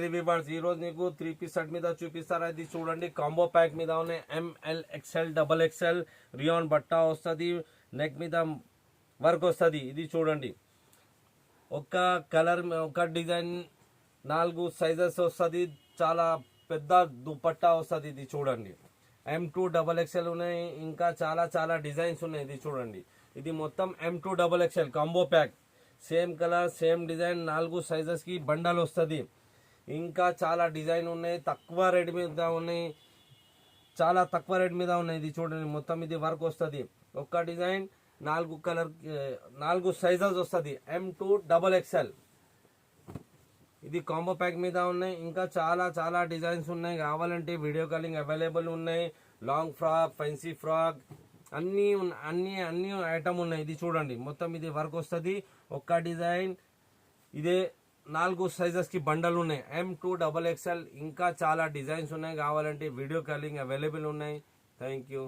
Reviewers ఈ రోజు నీకు 3 పీస్ సెట్ మీద చూపిస్తారా. ఇది చూడండి కాంబో ప్యాక్ మీద ఉన్నాయి. ML XL double XL rayon బట్టా వస్తుంది, నెక్ మీద వర్క్ వస్తుంది. ఇది చూడండి ఒక కలర్ ఒక డిజైన్ 4 సైజెస్ వస్తుంది, చాలా పెద్ద దుపట్టా వస్తుంది. ఇది చూడండి M2 డబల్ ఎక్స్ఎల్ ఉన్నాయి, ఇంకా చాలా చాలా డిజైన్స్ ఉన్నాయి. ఇది చూడండి ఇది మొత్తం M2 double XL combo pack, same colour same design 4 sizes కి బండల్ వస్తుంది. ఇంకా చాలా డిజైన్ ఉన్నాయి, తక్కువ రేట్ మీద ఉన్నాయి, చాలా తక్కువ రేట్ మీద ఉన్నాయి. ఇది చూడండి మొత్తం ఇది వర్క్ వస్తుంది. ఒక్క డిజైన్ 4 కలర్ 4 సైజెస్ వస్తుంది. M2 డబల్ ఎక్స్ఎల్ ఇది కాంబో ప్యాక్ మీద ఉన్నాయి. ఇంకా చాలా చాలా డిజైన్స్ ఉన్నాయి, కావాలంటే వీడియో కాలింగ్ అవైలబుల్ ఉన్నాయి. లాంగ్ ఫ్రాక్ ఫ్యాన్సీ ఫ్రాక్ అన్ని అన్ని అన్ని ఐటమ్ ఉన్నాయి. ఇది చూడండి మొత్తం ఇది వర్క్ వస్తుంది. ఒక్క డిజైన్ ఇదే 4 సైజెస్ కి బండల్ ఉన్నాయి. M2 డబల్ ఎక్స్ఎల్ ఇంకా చాలా డిజైన్స్ ఉన్నాయి, కావాలంటే వీడియో కాలింగ్ అవైలబుల్ ఉన్నాయి. Thank you.